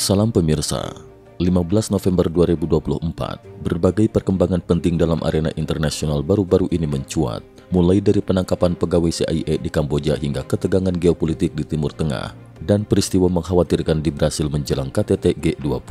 Salam pemirsa, 15 November 2024, berbagai perkembangan penting dalam arena internasional baru-baru ini mencuat, mulai dari penangkapan pegawai CIA di Kamboja hingga ketegangan geopolitik di Timur Tengah, dan peristiwa mengkhawatirkan di Brasil menjelang KTT G20.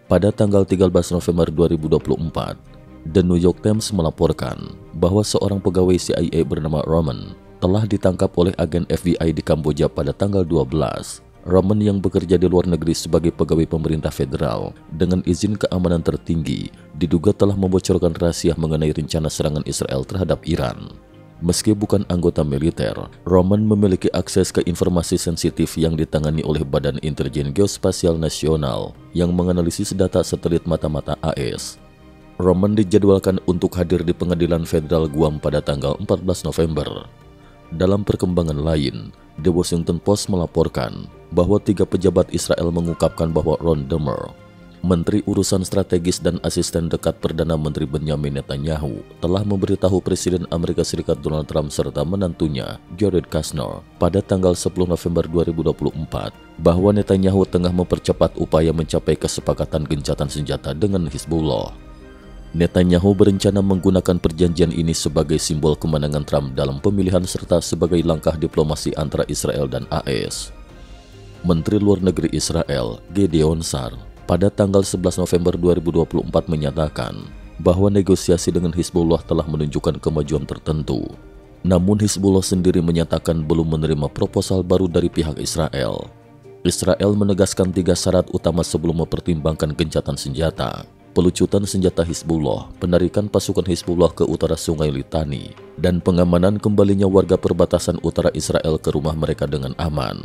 Pada tanggal 13 November 2024, The New York Times melaporkan bahwa seorang pegawai CIA bernama Roman telah ditangkap oleh agen FBI di Kamboja pada tanggal 12. Roman yang bekerja di luar negeri sebagai pegawai pemerintah federal dengan izin keamanan tertinggi diduga telah membocorkan rahasia mengenai rencana serangan Israel terhadap Iran. Meski bukan anggota militer, Roman memiliki akses ke informasi sensitif yang ditangani oleh Badan Intelijen Geospasial Nasional yang menganalisis data satelit mata-mata AS. Roman dijadwalkan untuk hadir di Pengadilan Federal Guam pada tanggal 14 November. Dalam perkembangan lain, The Washington Post melaporkan bahwa 3 pejabat Israel mengungkapkan bahwa Ron Dermer, Menteri Urusan Strategis dan Asisten Dekat Perdana Menteri Benjamin Netanyahu, telah memberitahu Presiden Amerika Serikat Donald Trump serta menantunya, Jared Kushner, pada tanggal 10 November 2024, bahwa Netanyahu tengah mempercepat upaya mencapai kesepakatan gencatan senjata dengan Hizbullah. Netanyahu berencana menggunakan perjanjian ini sebagai simbol kemenangan Trump dalam pemilihan serta sebagai langkah diplomasi antara Israel dan AS. Menteri Luar Negeri Israel, Gideon Sa'ar, pada tanggal 11 November 2024 menyatakan bahwa negosiasi dengan Hizbullah telah menunjukkan kemajuan tertentu. Namun Hizbullah sendiri menyatakan belum menerima proposal baru dari pihak Israel. Israel menegaskan 3 syarat utama sebelum mempertimbangkan gencatan senjata: pelucutan senjata Hizbullah, penarikan pasukan Hizbullah ke utara Sungai Litani, dan pengamanan kembalinya warga perbatasan utara Israel ke rumah mereka dengan aman.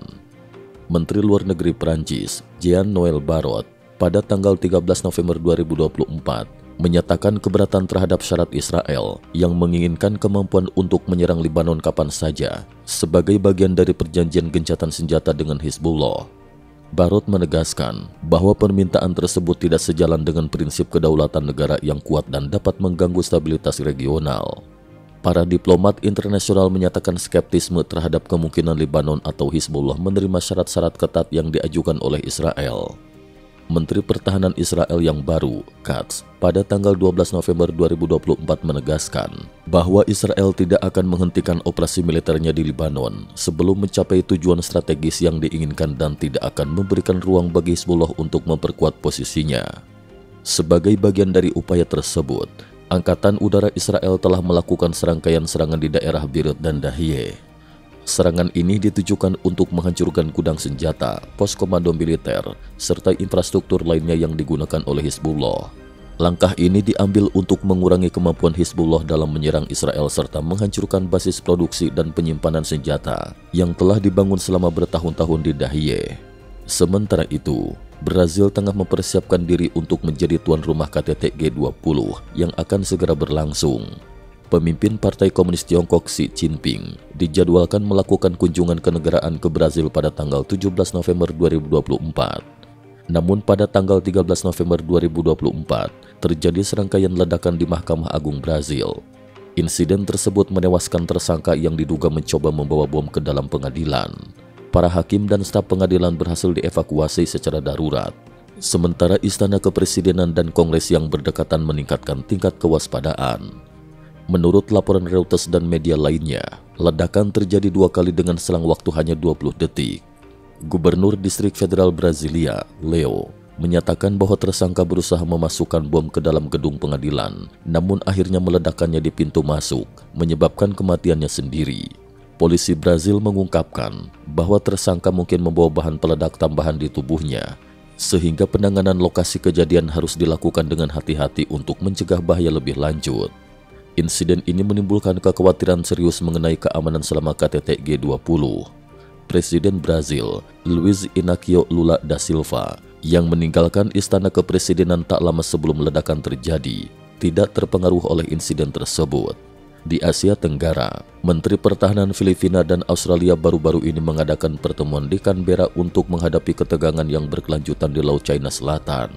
Menteri Luar Negeri Prancis, Jean-Noël Barrot, pada tanggal 13 November 2024, menyatakan keberatan terhadap syarat Israel yang menginginkan kemampuan untuk menyerang Lebanon kapan saja sebagai bagian dari perjanjian gencatan senjata dengan Hizbullah. Barrot menegaskan bahwa permintaan tersebut tidak sejalan dengan prinsip kedaulatan negara yang kuat dan dapat mengganggu stabilitas regional. Para diplomat internasional menyatakan skeptisme terhadap kemungkinan Lebanon atau Hizbullah menerima syarat-syarat ketat yang diajukan oleh Israel. Menteri Pertahanan Israel yang baru, Katz, pada tanggal 12 November 2024 menegaskan bahwa Israel tidak akan menghentikan operasi militernya di Lebanon sebelum mencapai tujuan strategis yang diinginkan dan tidak akan memberikan ruang bagi Hizbullah untuk memperkuat posisinya. Sebagai bagian dari upaya tersebut, Angkatan Udara Israel telah melakukan serangkaian serangan di daerah Beirut dan Dahiyeh. Serangan ini ditujukan untuk menghancurkan gudang senjata, pos komando militer, serta infrastruktur lainnya yang digunakan oleh Hizbullah. Langkah ini diambil untuk mengurangi kemampuan Hizbullah dalam menyerang Israel serta menghancurkan basis produksi dan penyimpanan senjata yang telah dibangun selama bertahun-tahun di Dahiyeh. Sementara itu, Brazil tengah mempersiapkan diri untuk menjadi tuan rumah KTT G20 yang akan segera berlangsung. Pemimpin Partai Komunis Tiongkok Xi Jinping dijadwalkan melakukan kunjungan kenegaraan ke Brazil pada tanggal 17 November 2024. Namun pada tanggal 13 November 2024 terjadi serangkaian ledakan di Mahkamah Agung Brazil. Insiden tersebut menewaskan tersangka yang diduga mencoba membawa bom ke dalam pengadilan. Para hakim dan staf pengadilan berhasil dievakuasi secara darurat. Sementara Istana Kepresidenan dan Kongres yang berdekatan meningkatkan tingkat kewaspadaan. Menurut laporan Reuters dan media lainnya, ledakan terjadi 2 kali dengan selang waktu hanya 20 detik. Gubernur Distrik Federal Brasilia, Leo, menyatakan bahwa tersangka berusaha memasukkan bom ke dalam gedung pengadilan, namun akhirnya meledakkannya di pintu masuk, menyebabkan kematiannya sendiri. Polisi Brazil mengungkapkan bahwa tersangka mungkin membawa bahan peledak tambahan di tubuhnya, sehingga penanganan lokasi kejadian harus dilakukan dengan hati-hati untuk mencegah bahaya lebih lanjut. Insiden ini menimbulkan kekhawatiran serius mengenai keamanan selama KTT G20. Presiden Brazil, Luiz Inácio Lula da Silva, yang meninggalkan Istana Kepresidenan tak lama sebelum ledakan terjadi, tidak terpengaruh oleh insiden tersebut. Di Asia Tenggara, Menteri Pertahanan Filipina dan Australia baru-baru ini mengadakan pertemuan di Canberra untuk menghadapi ketegangan yang berkelanjutan di Laut China Selatan.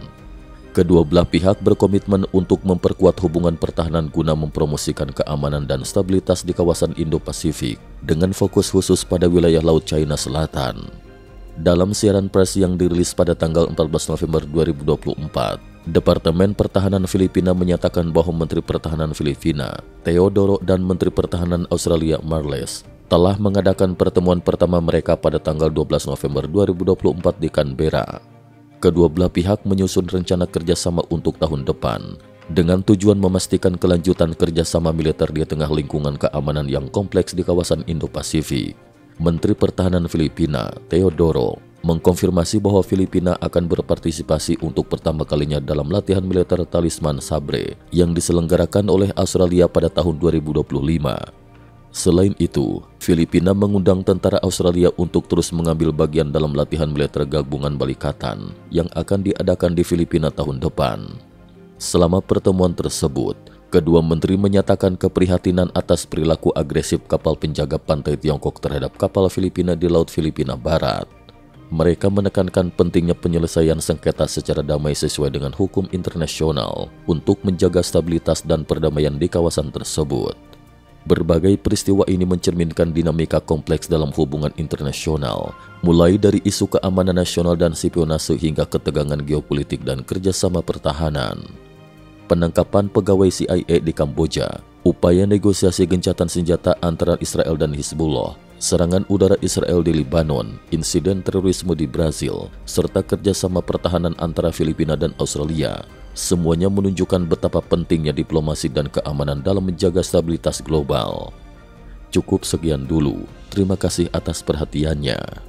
Kedua belah pihak berkomitmen untuk memperkuat hubungan pertahanan guna mempromosikan keamanan dan stabilitas di kawasan Indo-Pasifik dengan fokus khusus pada wilayah Laut China Selatan. Dalam siaran pers yang dirilis pada tanggal 14 November 2024, Departemen Pertahanan Filipina menyatakan bahwa Menteri Pertahanan Filipina, Teodoro, dan Menteri Pertahanan Australia, Marles, telah mengadakan pertemuan pertama mereka pada tanggal 12 November 2024 di Canberra. Kedua belah pihak menyusun rencana kerjasama untuk tahun depan, dengan tujuan memastikan kelanjutan kerjasama militer di tengah lingkungan keamanan yang kompleks di kawasan Indo-Pasifik. Menteri Pertahanan Filipina, Teodoro, mengkonfirmasi bahwa Filipina akan berpartisipasi untuk pertama kalinya dalam latihan militer Talisman Sabre yang diselenggarakan oleh Australia pada tahun 2025. Selain itu, Filipina mengundang tentara Australia untuk terus mengambil bagian dalam latihan militer gabungan Balikatan yang akan diadakan di Filipina tahun depan. Selama pertemuan tersebut, kedua menteri menyatakan keprihatinan atas perilaku agresif kapal penjaga pantai Tiongkok terhadap kapal Filipina di Laut Filipina Barat. Mereka menekankan pentingnya penyelesaian sengketa secara damai sesuai dengan hukum internasional untuk menjaga stabilitas dan perdamaian di kawasan tersebut. Berbagai peristiwa ini mencerminkan dinamika kompleks dalam hubungan internasional, mulai dari isu keamanan nasional dan spionase hingga ketegangan geopolitik dan kerjasama pertahanan. Penangkapan pegawai CIA di Kamboja, upaya negosiasi gencatan senjata antara Israel dan Hizbullah, serangan udara Israel di Lebanon, insiden terorisme di Brazil, serta kerjasama pertahanan antara Filipina dan Australia, semuanya menunjukkan betapa pentingnya diplomasi dan keamanan dalam menjaga stabilitas global. Cukup sekian dulu, terima kasih atas perhatiannya.